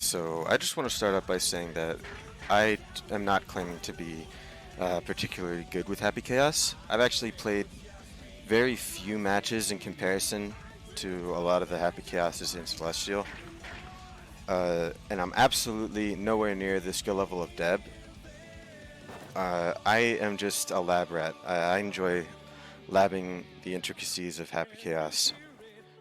So I just want to start off by saying that I am not claiming to be particularly good with Happy Chaos. I've actually played very few matches in comparison to a lot of the Happy Chaoses in Celestial. And I'm absolutely nowhere near the skill level of Deb. I am just a lab rat. I enjoy labbing the intricacies of Happy Chaos.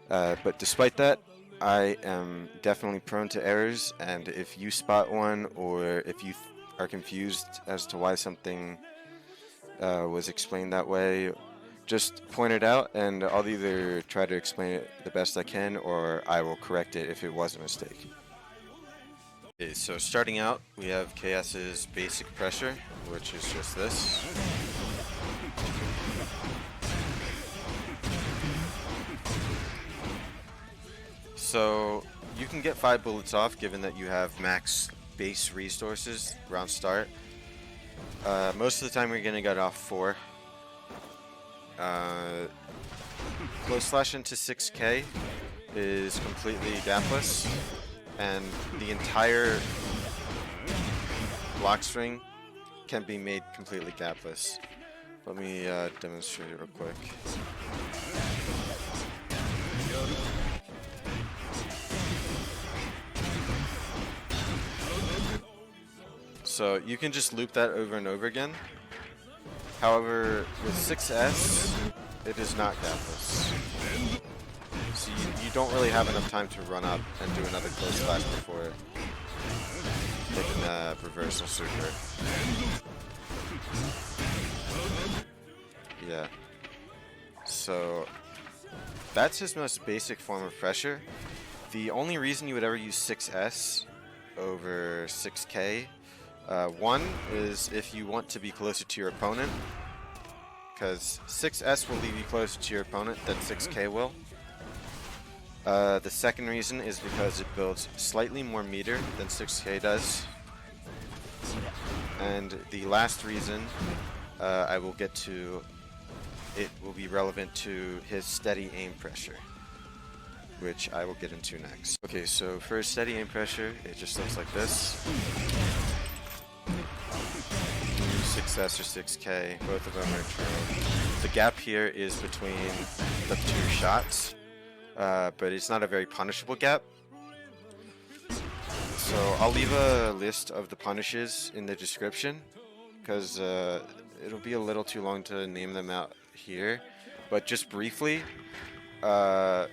But despite that, I am definitely prone to errors, and if you spot one, or if you are confused as to why something was explained that way, just point it out, and I'll either try to explain it the best I can, or I will correct it if it was a mistake. Okay, so starting out, we have KS's basic pressure, which is just this. So you can get 5 bullets off given that you have max base resources around start. Most of the time you're going to get off 4. Close slash into 6k is completely gapless, and the entire Blockstring can be made completely gapless. Let me demonstrate it real quick. So you can just loop that over and over again. However, with 6S, it is not gapless. So you don't really have enough time to run up and do another close slash before hitting the reversal super. Yeah. So that's his most basic form of pressure. The only reason you would ever use 6S over 6K, one is if you want to be closer to your opponent, because 6S will leave you closer to your opponent than 6K will. The second reason is because it builds slightly more meter than 6K does. And the last reason I will get to, it will be relevant to his steady aim pressure, which I will get into next. Okay, so for steady aim pressure, it just looks like this. 6S or 6K, both of them are true. The gap here is between the 2 shots, but it's not a very punishable gap. So I'll leave a list of the punishes in the description, because it'll be a little too long to name them out here. But just briefly, the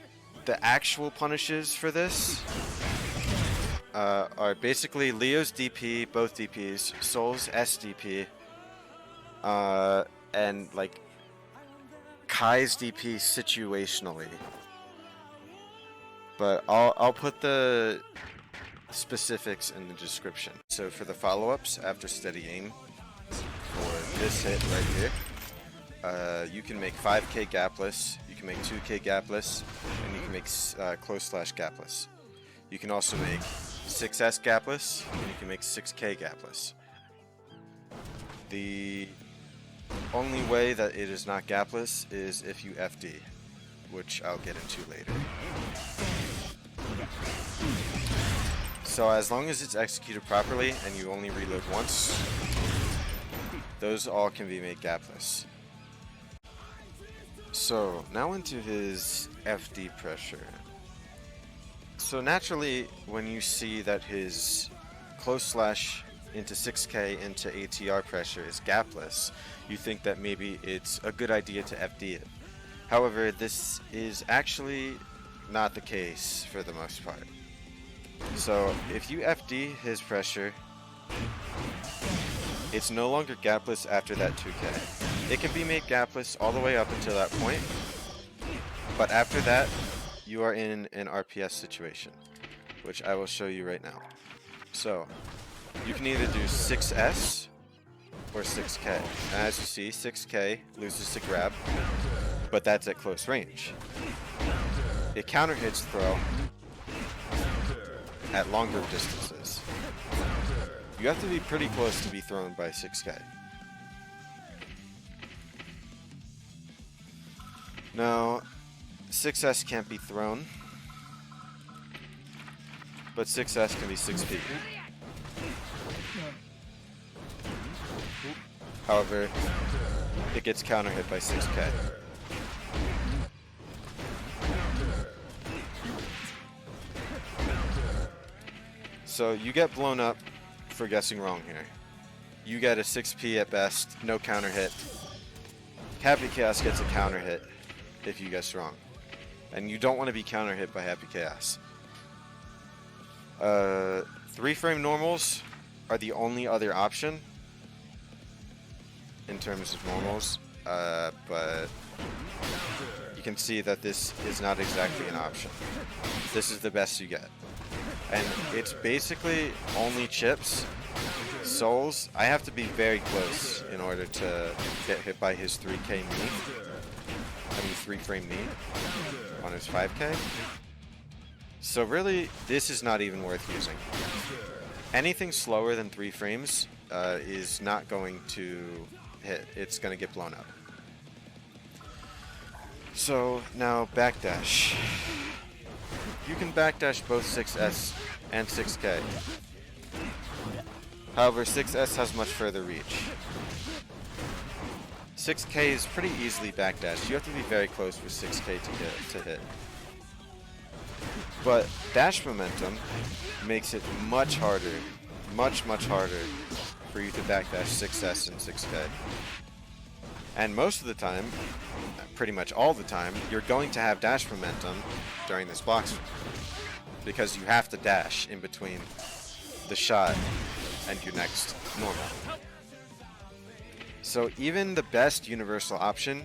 actual punishes for this are basically Leo's DP, both DPs, Soul's SDP, and like Kai's DP situationally. But I'll put the specifics in the description. So for the follow-ups after steady aim, for this hit right here, you can make 5k gapless, you can make 2k gapless, and you can make close slash gapless. You can also make 6S gapless, and you can make 6k gapless. The only way that it is not gapless is if you FD, which I'll get into later. So as long as it's executed properly and you only reload once, those all can be made gapless. So now into his FD pressure. So naturally, when you see that his close slash into 6k into ATR pressure is gapless, you think that maybe it's a good idea to FD it. However, this is actually not the case for the most part. So if you FD his pressure, it's no longer gapless after that 2k. It can be made gapless all the way up until that point, but after that, you are in an RPS situation, which I will show you right now. So you can either do 6S or 6k. And as you see, 6k loses to grab, but that's at close range. It counter hits throw at longer distances. You have to be pretty close to be thrown by 6k. Now, 6S can't be thrown. but 6S can be 6P. However, it gets counter hit by 6K. So you get blown up for guessing wrong here. You get a 6P at best, no counter hit. Happy Chaos gets a counter hit if you guess wrong. And you don't want to be counter hit by Happy Chaos. 3-frame normals are the only other option in terms of normals, but you can see that this is not exactly an option. This is the best you get. And it's basically only chips, souls. I have to be very close in order to get hit by his 3K knee. I mean 3-frame knee on his 5K. So really, this is not even worth using. Anything slower than 3 frames is not going to hit. It's going to get blown up. So now backdash. You can backdash both 6S and 6K. However, 6S has much further reach. 6K is pretty easily backdashed. You have to be very close with 6K to hit. But dash momentum makes it much harder, much harder for you to backdash 6S and 6K. And most of the time, pretty much all the time, you're going to have dash momentum during this box because you have to dash in between the shot and your next normal. So even the best universal option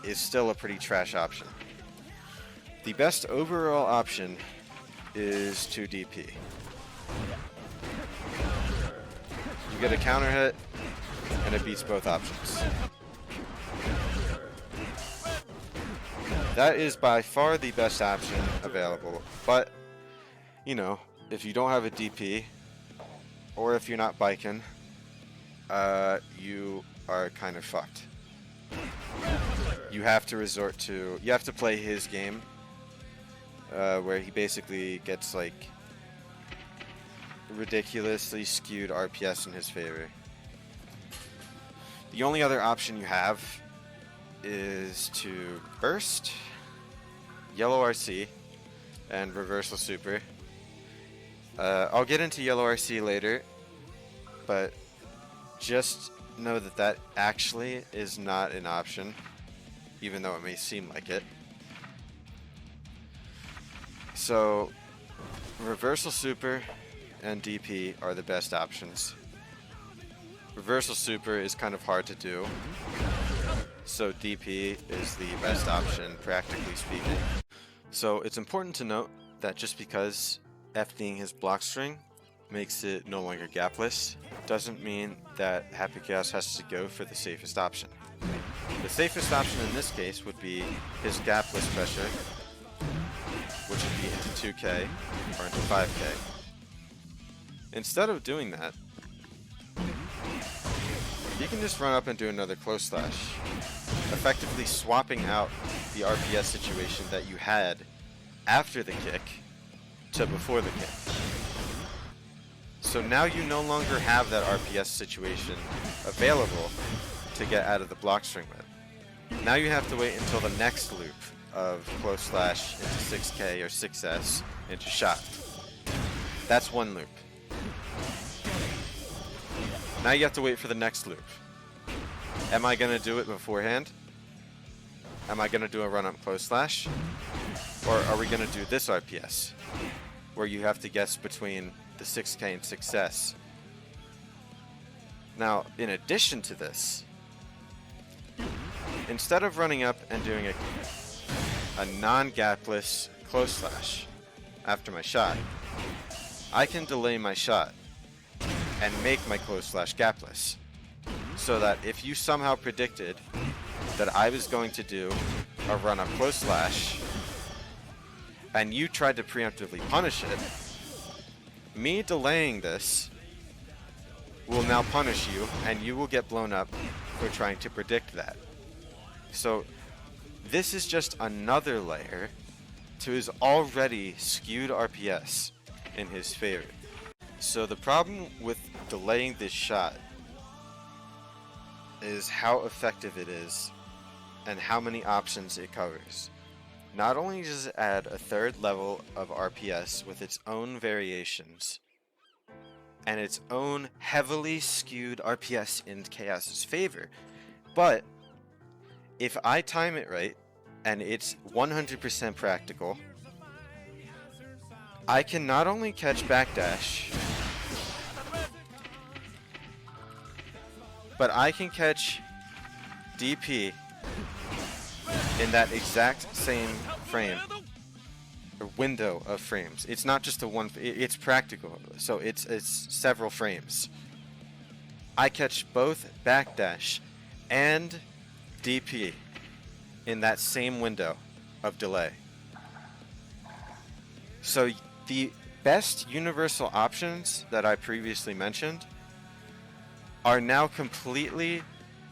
is still a pretty trash option. The best overall option is 2DP. You get a counter hit, and it beats both options. That is by far the best option available, but, you know, if you don't have a DP, or if you're not biking, you are kind of fucked. You have to resort to, you have to play his game, where he basically gets like ridiculously skewed RPS in his favor. The only other option you have is to burst, yellow RC, and reversal super. I'll get into yellow RC later, but just know that that actually is not an option, even though it may seem like it. So, reversal super and DP are the best options. Reversal super is kind of hard to do, so DP is the best option, practically speaking. So it's important to note that just because FDing his Blockstring makes it no longer gapless, doesn't mean that Happy Chaos has to go for the safest option. The safest option in this case would be his gapless pressure, which would be into 2K or into 5K. Instead of doing that, you can just run up and do another close slash, effectively swapping out the RPS situation that you had after the kick to before the kick. So now you no longer have that RPS situation available to get out of the Blockstring with. Now you have to wait until the next loop of close slash into 6K or 6S into shot. That's one loop. Now you have to wait for the next loop. Am I going to do it beforehand? Am I going to do a run up close slash? Or are we going to do this RPS, where you have to guess between the 6K and 6S? Now, in addition to this, instead of running up and doing a non-gapless close slash after my shot, I can delay my shot and make my close slash gapless, so that if you somehow predicted that I was going to do a run up close slash and you tried to preemptively punish it, me delaying this will now punish you and you will get blown up for trying to predict that. So this is just another layer to his already skewed RPS in his favor. So the problem with delaying this shot is how effective it is and how many options it covers. Not only does it add a third level of RPS with its own variations and its own heavily skewed RPS in Chaos's favor, but if I time it right and it's 100% practical, I can not only catch backdash, but I can catch DP in that exact same frame or window of frames. It's not just a one, it's practical, so it's several frames. I catch both backdash and DP in that same window of delay. So the best universal options that I previously mentioned are now completely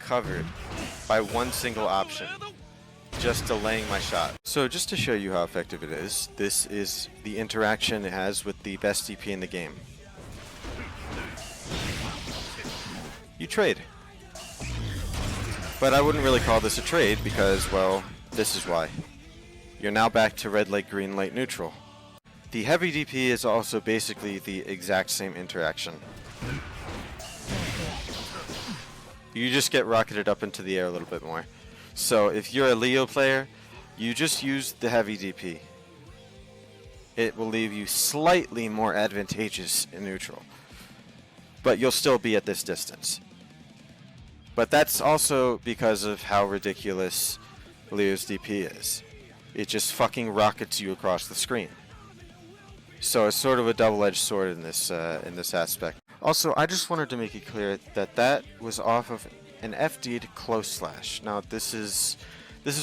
covered by one single option, just delaying my shot. So just to show you how effective it is, this is the interaction it has with the best DP in the game. You trade. But I wouldn't really call this a trade because, well, this is why. You're now back to red light, green light, neutral. The heavy DP is also basically the exact same interaction. You just get rocketed up into the air a little bit more. So if you're a Leo player, you just use the heavy DP. It will leave you slightly more advantageous in neutral, but you'll still be at this distance. But that's also because of how ridiculous Leo's DP is. It just fucking rockets you across the screen. So it's sort of a double-edged sword in this aspect. Also, I just wanted to make it clear that that was off of an FD'd close slash. Now this is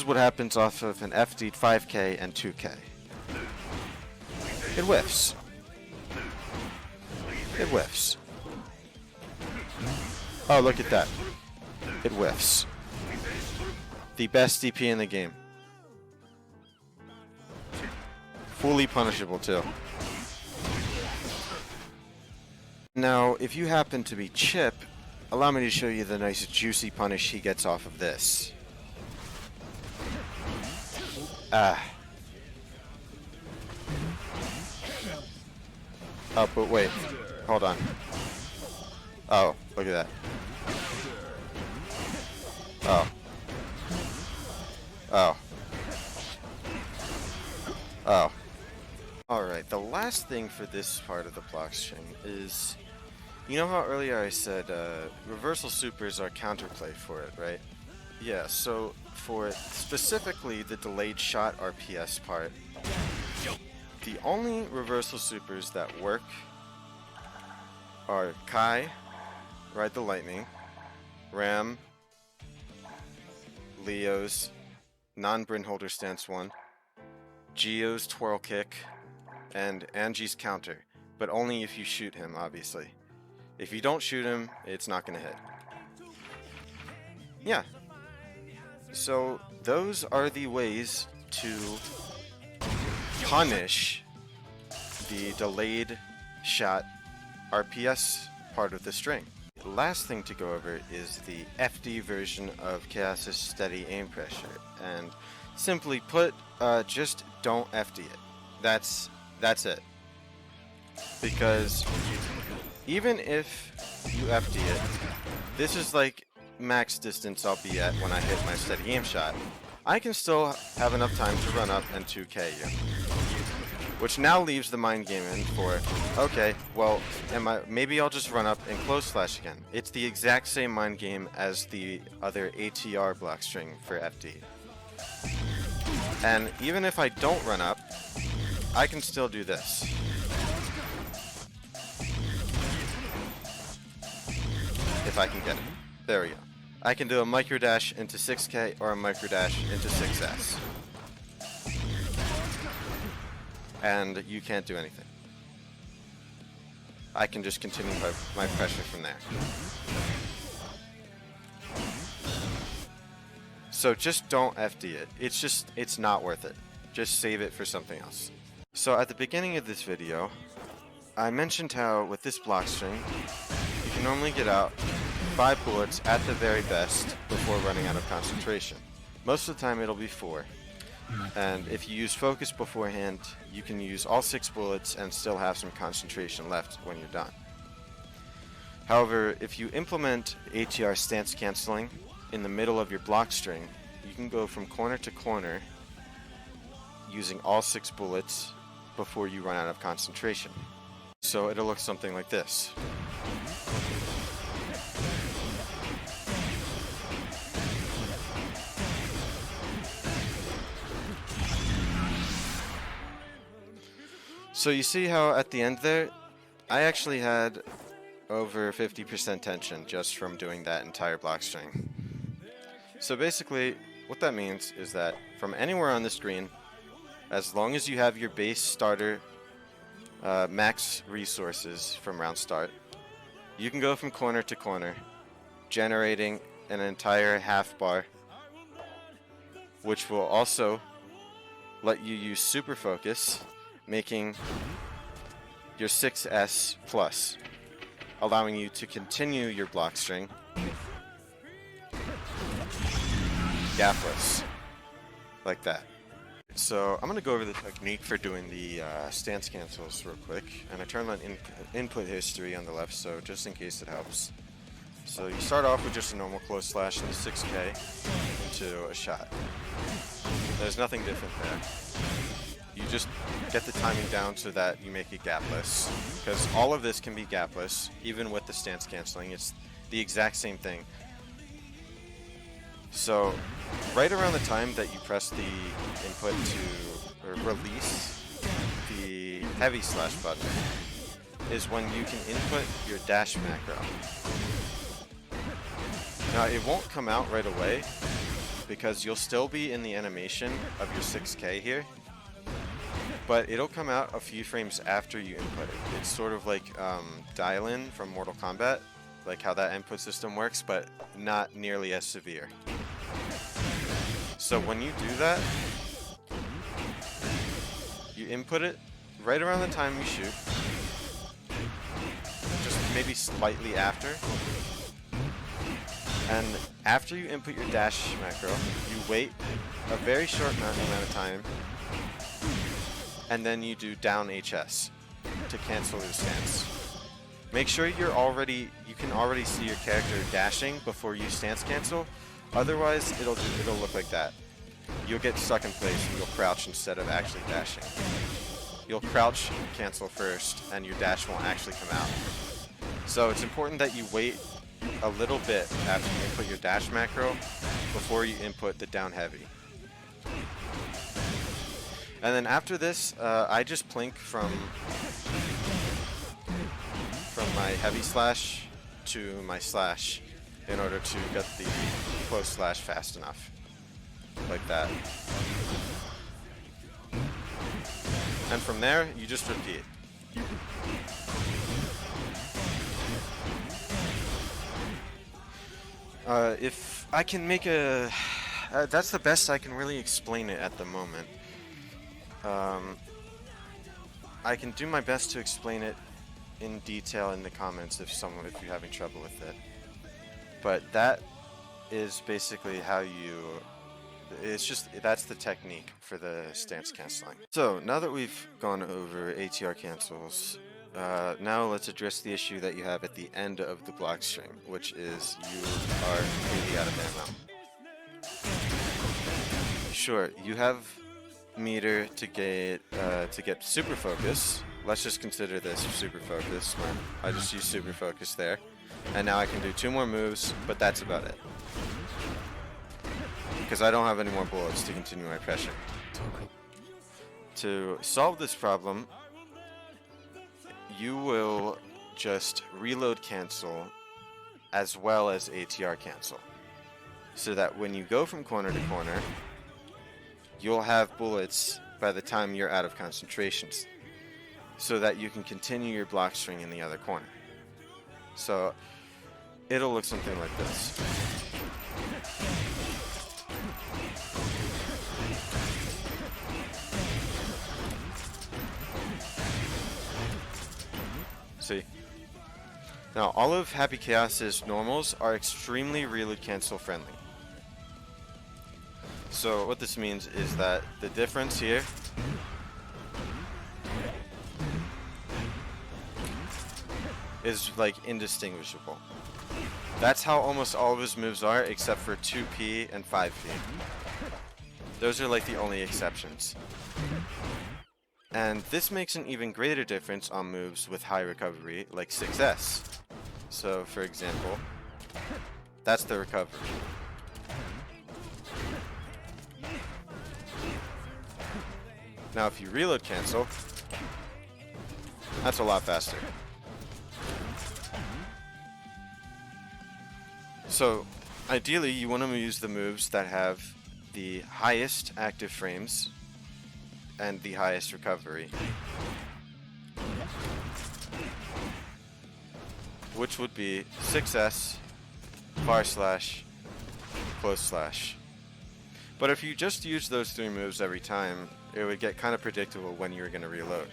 what happens off of an FD'd 5K and 2K. It whiffs. It whiffs. Oh, look at that. It whiffs. The best DP in the game. Fully punishable too. Now, if you happen to be Chip, allow me to show you the nice juicy punish he gets off of this. Ah. Oh, but wait. Hold on. Oh, look at that. Oh. Oh. Oh. Alright, the last thing for this part of the Blockstring is, you know how earlier I said reversal supers are counterplay for it, right? Yeah, so for specifically the delayed shot RPS part, the only reversal supers that work are Kai, Ride the Lightning, Ram, Leo's non-Brynholder Stance 1, Geo's Twirl Kick, and Angie's Counter, but only if you shoot him, obviously. If you don't shoot him, it's not going to hit. Yeah. So those are the ways to punish the delayed shot RPS part of the string. The last thing to go over is the FD version of Chaos's steady aim pressure, and simply put, just don't FD it. That's it. Because even if you FD it, this is like max distance I'll be at when I hit my steady aim shot. I can still have enough time to run up and 2K you. Which now leaves the mind game in for, okay, well, maybe I'll just run up and close slash again. It's the exact same mind game as the other ATR Blockstring for FD. And even if I don't run up, I can still do this. If I can get it. There we go. I can do a micro dash into 6K or a micro dash into 6S. And you can't do anything. I can just continue my pressure from there. So just don't FD it. It's not worth it. Just save it for something else. So at the beginning of this video, I mentioned how with this Blockstring, you can normally get out 5 bullets at the very best before running out of concentration. Most of the time it'll be 4. And if you use focus beforehand, you can use all 6 bullets and still have some concentration left when you're done. However, if you implement ATR Stance Canceling in the middle of your Blockstring, you can go from corner to corner using all 6 bullets before you run out of concentration. So it'll look something like this. So you see how at the end there, I actually had over 50% tension just from doing that entire Blockstring. So basically, what that means is that from anywhere on the screen, as long as you have your base starter max resources from round start, you can go from corner to corner, generating an entire half bar, which will also let you use super focus, making your 6S plus, allowing you to continue your Blockstring gapless, like that. So I'm going to go over the technique for doing the stance cancels real quick, and I turned on input history on the left, so just in case it helps. So you start off with just a normal close slash into 6K into a shot. There's nothing different there. You just get the timing down so that you make it gapless, because all of this can be gapless, even with the stance canceling. It's the exact same thing. So right around the time that you press the input to, or release the heavy slash button, is when you can input your dash macro. Now it won't come out right away, because you'll still be in the animation of your 6K here, but it'll come out a few frames after you input it. It's sort of like dial-in from Mortal Kombat, like how that input system works, but not nearly as severe. So when you do that, you input it right around the time you shoot, just maybe slightly after. And after you input your dash macro, you wait a very short amount of time, and then you do down HS to cancel your stance. Make sure you can already see your character dashing before you stance cancel. Otherwise, it'll look like that. You'll get stuck in place and you'll crouch instead of actually dashing. You'll crouch cancel first, and your dash won't actually come out. So it's important that you wait a little bit after you input your dash macro before you input the down heavy. And then after this, I just plink from my heavy slash to my slash in order to get the close slash fast enough, like that. And from there, you just repeat. If I can make a... that's the best I can really explain it at the moment. I can do my best to explain it in detail in the comments if you're having trouble with it. But that is basically how that's the technique for the stance canceling. So now that we've gone over ATR cancels, now let's address the issue that you have at the end of the Blockstring, which is you are completely out of ammo. Sure, you have meter to get super focus. Let's just consider this super focus, where I just use super focus there. And now I can do 2 more moves, but that's about it. Because I don't have any more bullets to continue my pressure. To solve this problem, you will just reload cancel as well as ATR cancel. So that when you go from corner to corner, you'll have bullets by the time you're out of concentrations, so that you can continue your Blockstring in the other corner. So it'll look something like this. See? Now, all of Happy Chaos's normals are extremely reload cancel friendly. So what this means is that the difference here is like indistinguishable. That's how almost all of his moves are, except for 2P and 5P. Those are like the only exceptions. And this makes an even greater difference on moves with high recovery, like 6S. So, for example, that's the recovery. Now, if you reload cancel, that's a lot faster. So, ideally, you want to use the moves that have the highest active frames and the highest recovery, which would be 6S, far slash, close slash. But if you just use those three moves every time, it would get kind of predictable when you're going to reload.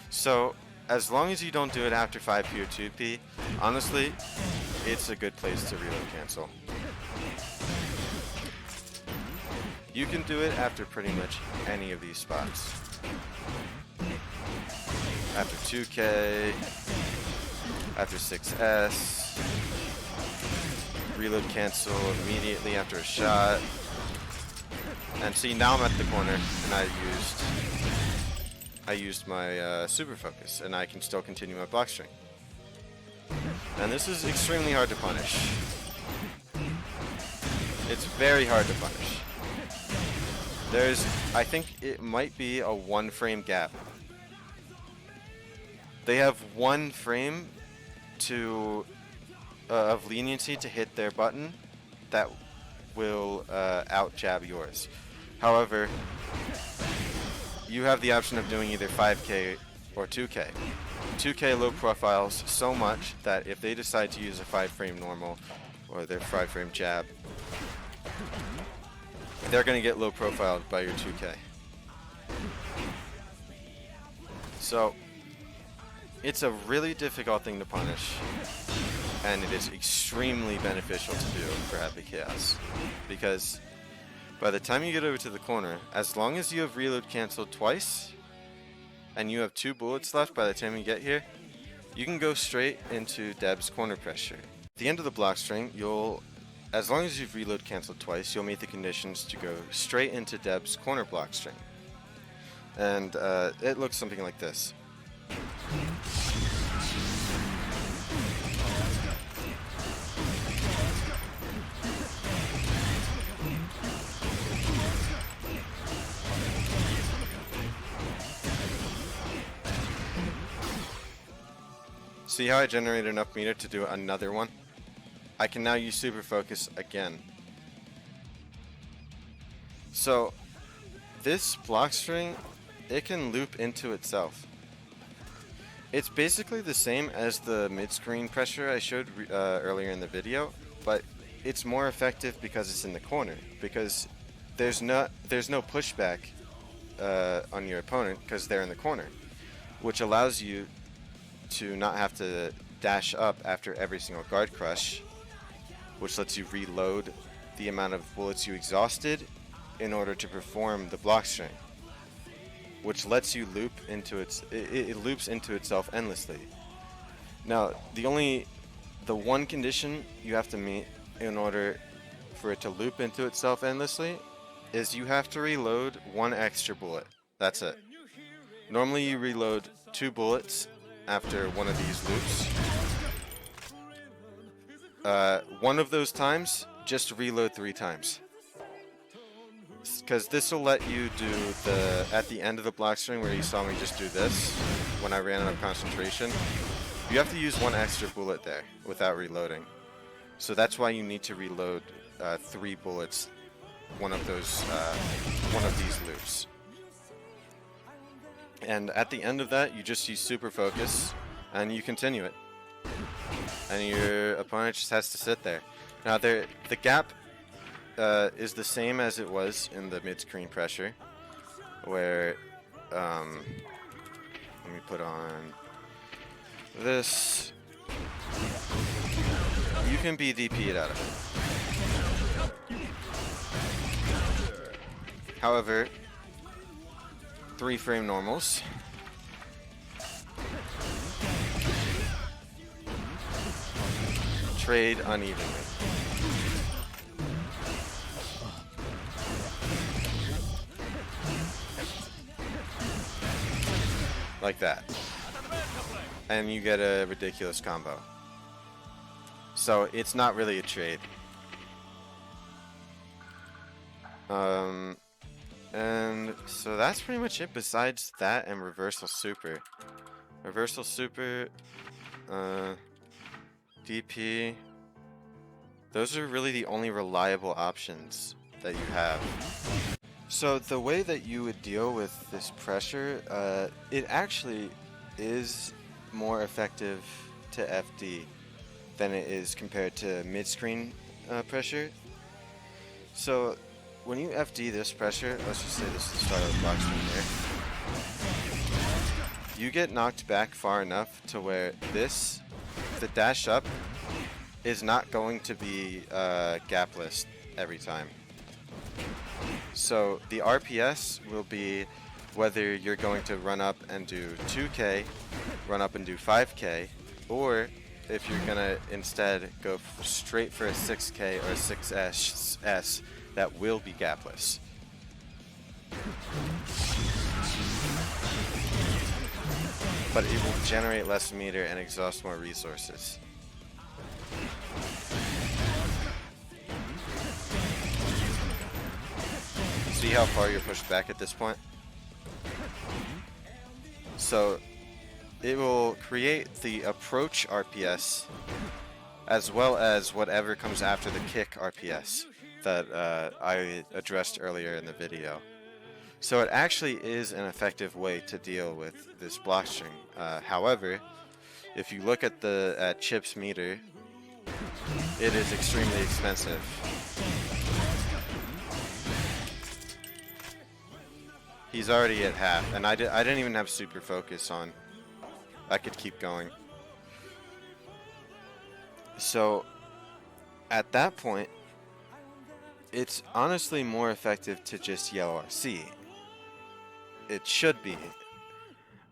So, as long as you don't do it after 5P or 2P, honestly, it's a good place to reload cancel. You can do it after pretty much any of these spots. After 2K, after 6S, reload cancel immediately after a shot. And see, now I'm at the corner, and I used my super focus, and I can still continue my Blockstring. And this is extremely hard to punish. It's very hard to punish. I think it might be a 1 frame gap. They have 1 frame of leniency to hit their button that will out jab yours. However, you have the option of doing either 5K or 2K. 2K low profiles so much that if they decide to use a 5 frame normal or their 5 frame jab, they're going to get low profiled by your 2K. So, it's a really difficult thing to punish, and it is extremely beneficial to do for Happy Chaos, because by the time you get over to the corner, as long as you have reload canceled twice, and you have 2 bullets left by the time you get here, you can go straight into Deb's corner pressure. At the end of the Blockstring, as long as you've reload canceled twice, you'll meet the conditions to go straight into Deb's corner Blockstring. And it looks something like this. See how I generated enough meter to do another one? I can now use super focus again. So this Blockstring, it can loop into itself. It's basically the same as the mid-screen pressure I showed earlier in the video, but it's more effective because it's in the corner, because there's no pushback on your opponent because they're in the corner, which allows you to not have to dash up after every single guard crush, which lets you reload the amount of bullets you exhausted in order to perform the Blockstring, which lets you loop into it loops into itself endlessly. Now, the one condition you have to meet in order for it to loop into itself endlessly is you have to reload 1 extra bullet. That's it. Normally you reload 2 bullets after one of these loops. One of those times, just reload 3 times. Because this will let you do at the end of the Blockstring where you saw me just do this, when I ran out of concentration, you have to use 1 extra bullet there without reloading. So that's why you need to reload 3 bullets, one of these loops. And at the end of that, you just use super focus, and you continue it. And your opponent just has to sit there. Now, the gap is the same as it was in the mid-screen pressure, where, let me put on this, you can be DP'd out of it. However, 3-frame normals. Trade unevenly. Like that. And you get a ridiculous combo. So it's not really a trade. And so that's pretty much it besides that and reversal super. Reversal super, DP, those are really the only reliable options that you have. So the way that you would deal with this pressure, it actually is more effective to FD than it is compared to mid-screen pressure. So when you FD this pressure, let's just say this is the start of the Blockstring there, you get knocked back far enough to where this, the dash up, is not going to be gapless every time. So the RPS will be whether you're going to run up and do 2K, run up and do 5K, or if you're gonna instead go straight for a 6K or a 6S that will be gapless. But it will generate less meter and exhaust more resources. See how far you're pushed back at this point? So it will create the approach RPS as well as whatever comes after the kick RPS that I addressed earlier in the video. So it actually is an effective way to deal with this Blockstring. However, if you look at Chip's meter, it is extremely expensive. He's already at half, and I didn't even have super focus on. I could keep going. So at that point, it's honestly more effective to just yell RC. It should be.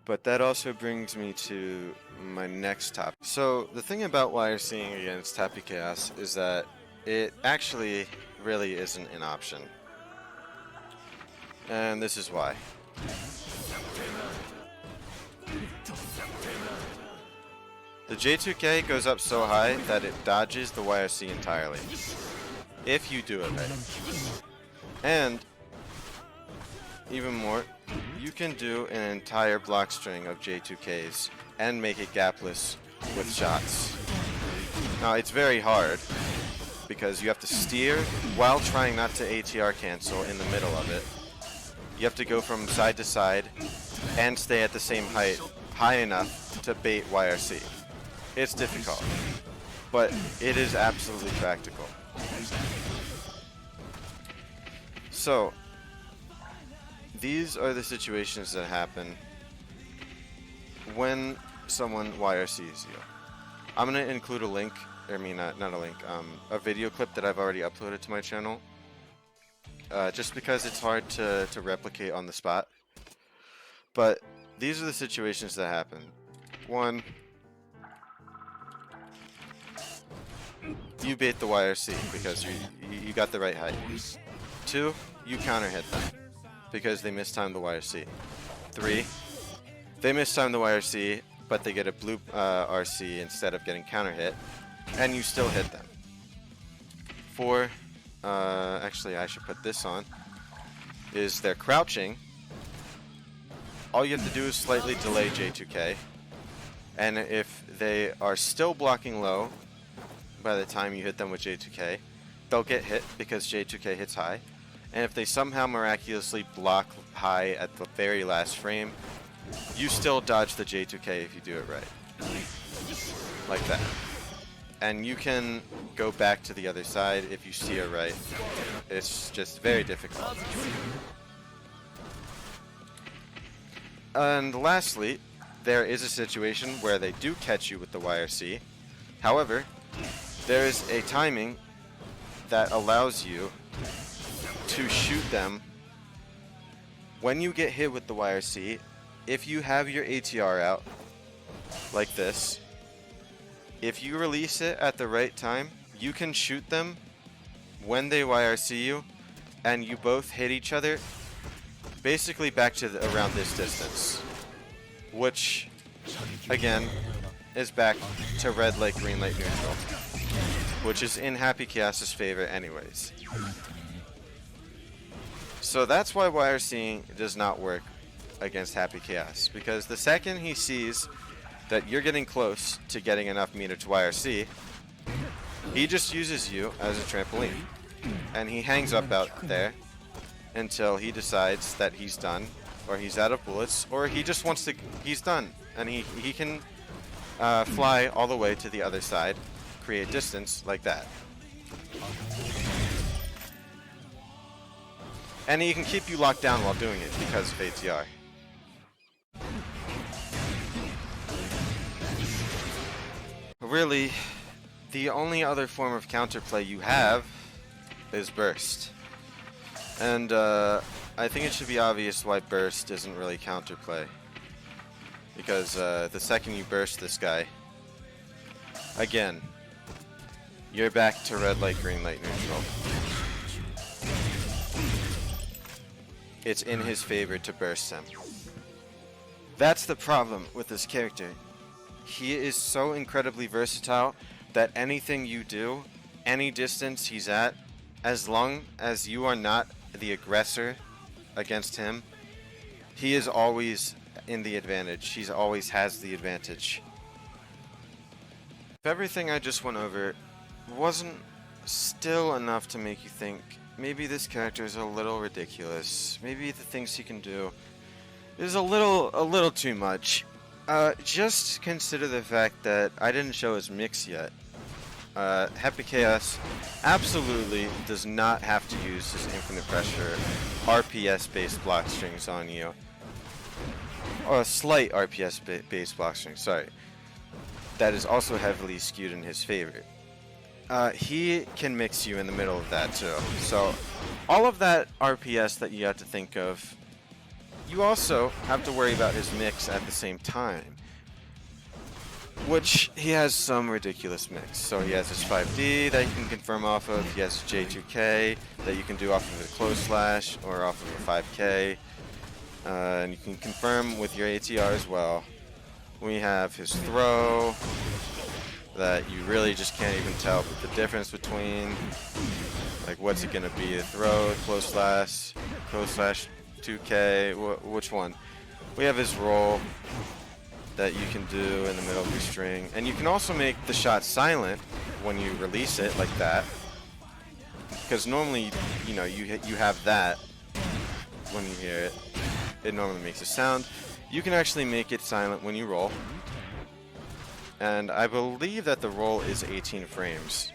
But that also brings me to my next topic. So the thing about YRCing against Happy Chaos is that it actually really isn't an option. And this is why. The J2K goes up so high that it dodges the YRC entirely, if you do it right. And, even more, you can do an entire block string of J2Ks and make it gapless with shots. Now, it's very hard, because you have to steer while trying not to ATR cancel in the middle of it. You have to go from side to side and stay at the same height, high enough to bait YRC. It's difficult, but it is absolutely practical. So, these are the situations that happen when someone YRCs you. I'm going to include a link, not a link, a video clip that I've already uploaded to my channel. Just because it's hard to replicate on the spot. But these are the situations that happen. 1, you bait the YRC because you got the right height. 2, you counter hit them because they mistimed the YRC. 3, they mistime the YRC, but they get a blue RC instead of getting counter hit, and you still hit them. 4, actually I should put this on, is they're crouching. All you have to do is slightly delay J2K, and if they are still blocking low by the time you hit them with J2K, they'll get hit because J2K hits high, and if they somehow miraculously block high at the very last frame, you still dodge the J2K if you do it right. Like that. And you can go back to the other side if you see it right. It's just very difficult. And lastly, there is a situation where they do catch you with the YRC. However, there is a timing that allows you to shoot them when you get hit with the YRC. If you have your ATR out, like this, if you release it at the right time, you can shoot them when they YRC you, and you both hit each other basically back to around this distance, which again is back to red light, green light, neutral, which is in Happy Chaos's favor anyways. So that's why YRCing does not work against Happy Chaos, because the second he sees that you're getting close to getting enough meter to YRC, he just uses you as a trampoline, and he hangs up out there until he decides that he's done, or he's out of bullets, or he just wants to, he's done, and he can fly all the way to the other side, create distance like that. And he can keep you locked down while doing it because of ATR. Really, the only other form of counterplay you have is Burst. And I think it should be obvious why Burst isn't really counterplay. Because the second you burst this guy, again, you're back to red light, green light, neutral. It's in his favor to burst him. That's the problem with this character. He is so incredibly versatile that anything you do, any distance he's at, as long as you are not the aggressor against him, he is always in the advantage. He always has the advantage. If everything I just went over wasn't still enough to make you think maybe this character is a little ridiculous, maybe the things he can do is a little too much, just consider the fact that I didn't show his mix yet. Happy Chaos absolutely does not have to use his infinite pressure RPS based block strings on you, or a slight RPS based block string, sorry, that is also heavily skewed in his favor. He can mix you in the middle of that too. So all of that RPS that you have to think of, you also have to worry about his mix at the same time, which he has some ridiculous mix. So he has his 5D that you can confirm off of, he has J2K that you can do off of a close slash or off of a 5K, and you can confirm with your ATR as well. We have his throw that you really just can't even tell the difference between, like, what's it gonna be, a throw, close slash 2K, which one? We have his roll that you can do in the middle of your string, and you can also make the shot silent when you release it like that, because normally, you know, you have that when you hear it. It normally makes a sound. You can actually make it silent when you roll, and I believe that the roll is 18 frames.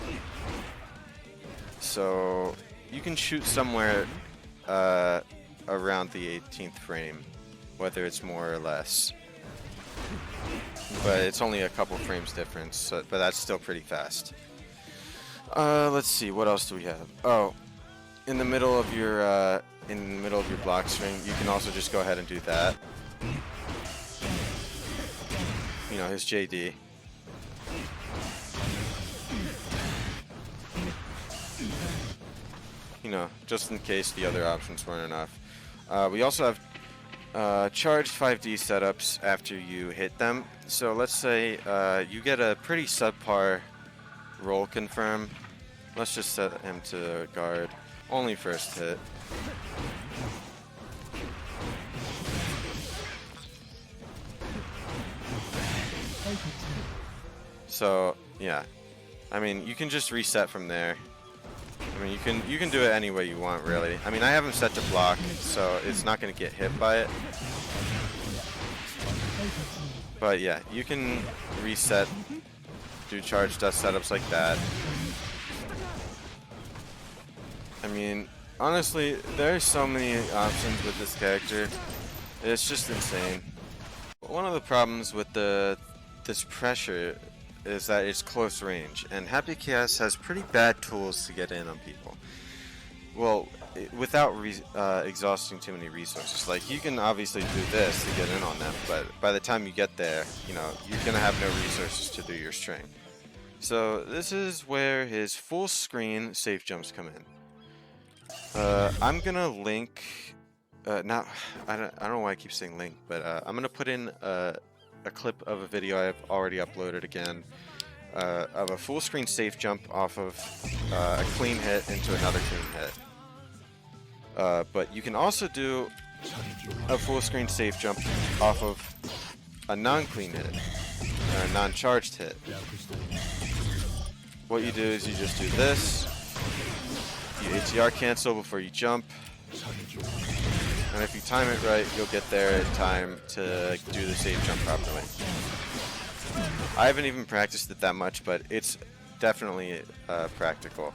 So you can shoot somewhere around the 18th frame, whether it's more or less. But it's only a couple frames difference, so, but that's still pretty fast. Let's see, what else do we have? Oh, in the middle of your block string, you can also just go ahead and do that. You know, his JD. You know, just in case the other options weren't enough. We also have charged 5D setups after you hit them. So let's say you get a pretty subpar roll confirm. Let's just set him to guard. Only first hit. So yeah, I mean, you can just reset from there. I mean, you can do it any way you want, really. I mean, I have him set to block, so it's not going to get hit by it. But yeah, you can reset, do charge dust setups like that. I mean, honestly, there are so many options with this character. It's just insane. one of the problems with this pressure is that it's close range, and Happy Chaos has pretty bad tools to get in on people. Well, without exhausting too many resources. Like, you can obviously do this to get in on them, but by the time you get there, you know, you're gonna have no resources to do your string. So this is where his full screen Safejumps come in. I'm gonna link. I don't know why I keep saying link, but I'm gonna put in a clip of a video I've already uploaded again of a full screen safe jump off of a clean hit into another clean hit. But you can also do a full screen safe jump off of a non-clean hit or a non-charged hit. What you do is you just do this, you ATR cancel before you jump, and if you time it right, you'll get there in time to do the safe jump properly. I haven't even practiced it that much, but it's definitely practical.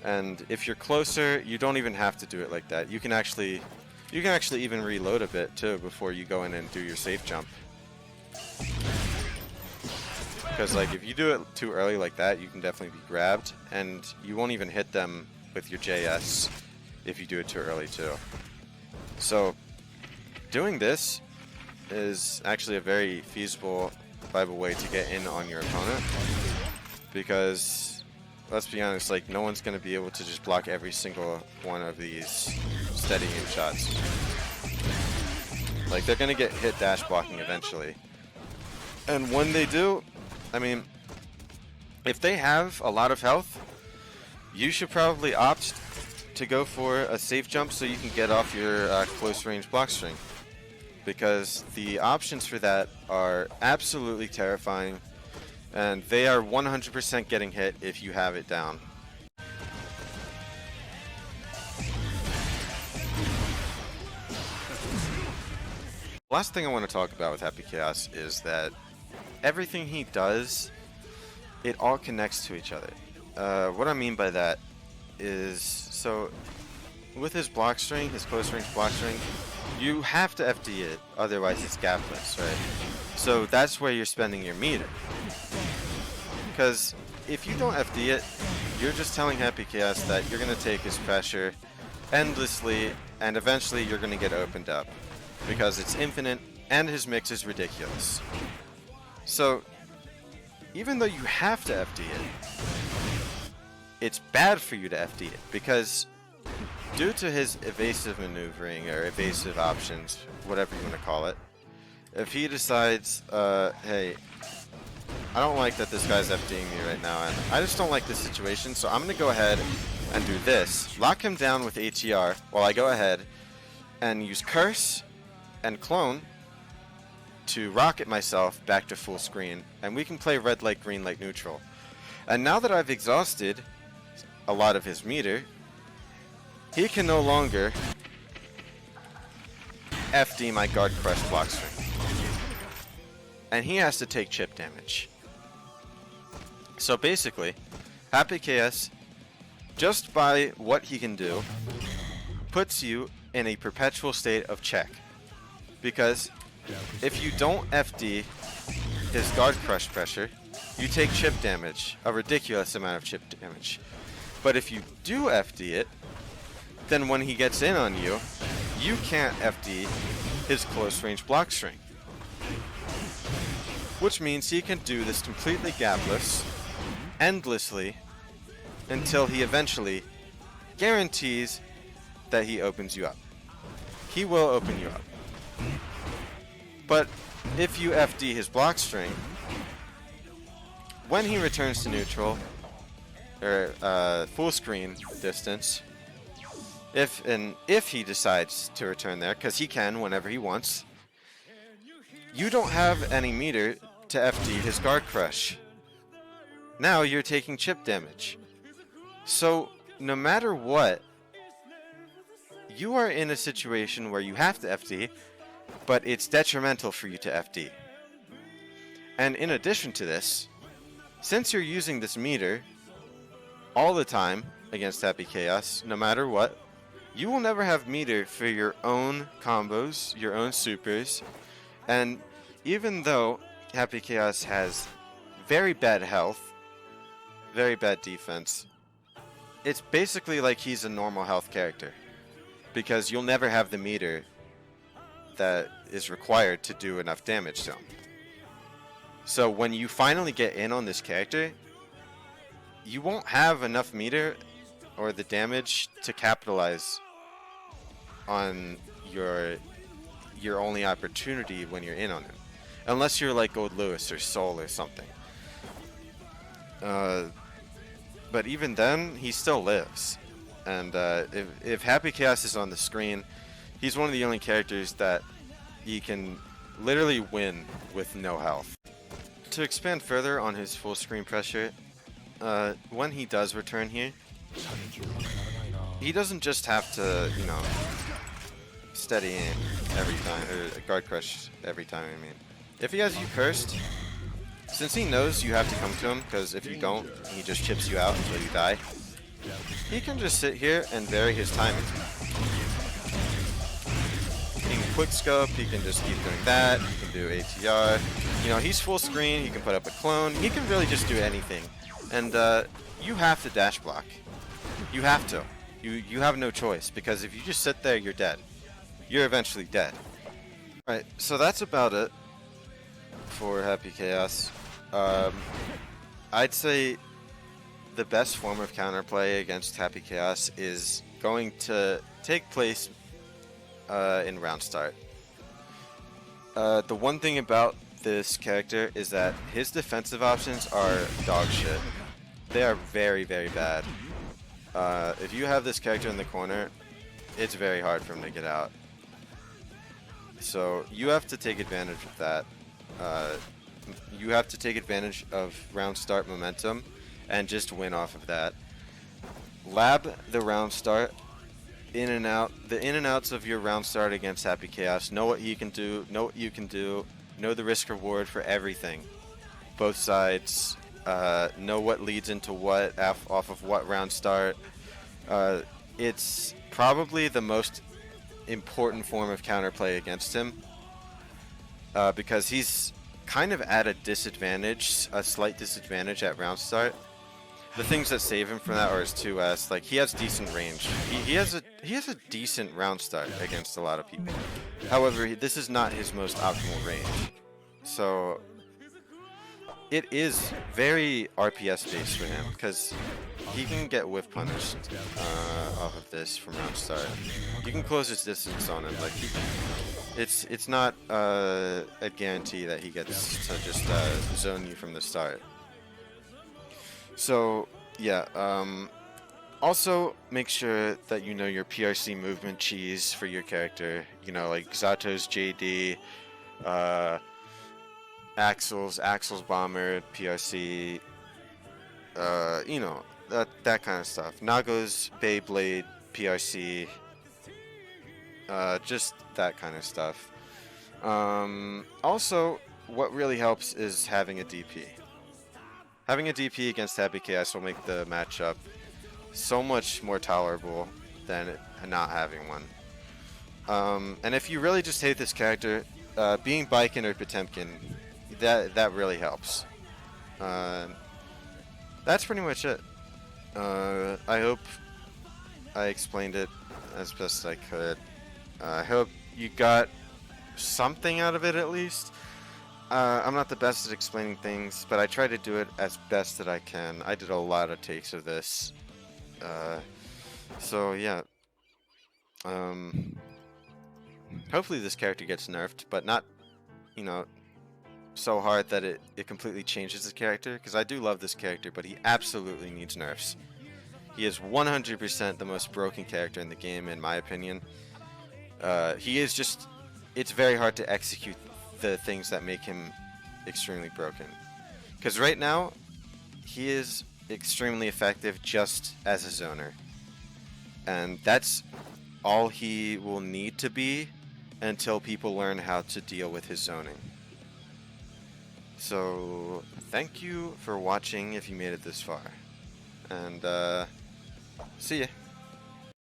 And if you're closer, you don't even have to do it like that. You can actually even reload a bit too before you go in and do your safe jump. Because like if you do it too early like that, you can definitely be grabbed, and you won't even hit them with your JS if you do it too early too. So doing this is actually a very feasible, viable way to get in on your opponent, because let's be honest, like no one's going to be able to just block every single one of these steady aim shots. Like they're going to get hit dash blocking eventually. And when they do, I mean, if they have a lot of health, you should probably opt to go for a safe jump so you can get off your close range Blockstring, because the options for that are absolutely terrifying, and they are 100% getting hit if you have it down. Last thing I want to talk about with Happy Chaos is that everything he does, it all connects to each other. What I mean by that is, so with his Blockstring, his close range Blockstring, you have to FD it, otherwise it's gapless, right? So that's where you're spending your meter. Because if you don't FD it, you're just telling Happy Chaos that you're going to take his pressure endlessly, and eventually you're going to get opened up, because it's infinite and his mix is ridiculous. So even though you have to FD it, it's bad for you to FD it, because due to his evasive maneuvering or evasive options, whatever you want to call it, if he decides, hey, I don't like that this guy's FDing me right now, and I just don't like this situation, so I'm going to go ahead and do this. Lock him down with ATR while I go ahead and use Curse and Clone to rocket myself back to full screen, and we can play red light, green light, neutral. And now that I've exhausted a lot of his meter, he can no longer FD my guard crush Blockstring, and he has to take chip damage. So basically, Happy Chaos, just by what he can do, puts you in a perpetual state of check, because if you don't FD his guard crush pressure, you take chip damage, a ridiculous amount of chip damage. But if you do FD it, then when he gets in on you, you can't FD his close range Blockstring, which means he can do this completely gapless, endlessly, until he eventually guarantees that he opens you up. He will open you up. But if you FD his Blockstring, when he returns to neutral, or full screen distance, if he decides to return there, because he can whenever he wants, you don't have any meter to FD his guard crush. Now you're taking chip damage. So no matter what, you are in a situation where you have to FD, but it's detrimental for you to FD. And in addition to this, since you're using this meter all the time against Happy Chaos, no matter what, you will never have meter for your own combos, your own supers, and even though Happy Chaos has very bad health, very bad defense, it's basically like he's a normal health character, because you'll never have the meter that is required to do enough damage to him. So when you finally get in on this character, you won't have enough meter or the damage to capitalize on your only opportunity when you're in on him, unless you're like Gold Lewis or Soul or something. But even then, he still lives. And if Happy Chaos is on the screen, he's one of the only characters that he can literally win with no health. To expand further on his Fullscreen Pressure, when he does return here, he doesn't just have to, you know, steady aim every time, or guard crush every time, I mean. If he has you cursed, since he knows you have to come to him, because if you don't, he just chips you out until you die, he can just sit here and vary his timing. He can quick scope, he can just keep doing that, he can do ATR. You know, he's full screen, he can put up a clone, he can really just do anything. And you have to dash block. You have to. You have no choice, because if you just sit there, you're dead. You're eventually dead. Alright, so that's about it for Happy Chaos. I'd say the best form of counterplay against Happy Chaos is going to take place in round start. The one thing about this character is that his defensive options are dog shit. They are very, very bad. If you have this character in the corner, it's very hard for him to get out. So you have to take advantage of that. You have to take advantage of round start momentum and just win off of that. Lab the round start, in and out, the in and outs of your round start against Happy Chaos. Know what he can do, know what you can do, know the risk reward for everything. Both sides, know what leads into what off of what round start. It's probably the most important form of counterplay against him, because he's kind of at a disadvantage, a slight disadvantage at round start. The things that save him from that are his 2S. Like, he has decent range. He has a decent round start against a lot of people. However, this is not his most optimal range. So it is very RPS based for him, because he can get whiff punished off of this from round start. You can close his distance on him. Like, it's not a guarantee that he gets to just zone you from the start. So yeah, also make sure that you know your PRC movement cheese for your character. You know, like Zato's JD, Axel's Bomber, PRC, you know, that kind of stuff. Nago's Beyblade, PRC, just that kind of stuff. Also, what really helps is having a DP. Having a DP against Happy Chaos will make the matchup so much more tolerable than not having one. And if you really just hate this character, being Baiken or Potemkin, that really helps. That's pretty much it. I hope I explained it as best I could. I hope you got something out of it at least. I'm not the best at explaining things, but I try to do it as best that I can. I did a lot of takes of this. So yeah. Hopefully this character gets nerfed, but not, you know, so hard that it completely changes the character, because I do love this character, but he absolutely needs nerfs. He is 100% the most broken character in the game, in my opinion. He is just, it's very hard to execute the things that make him extremely broken. Because right now, he is extremely effective just as a zoner. And that's all he will need to be until people learn how to deal with his zoning. So, thank you for watching if you made it this far. And, see ya.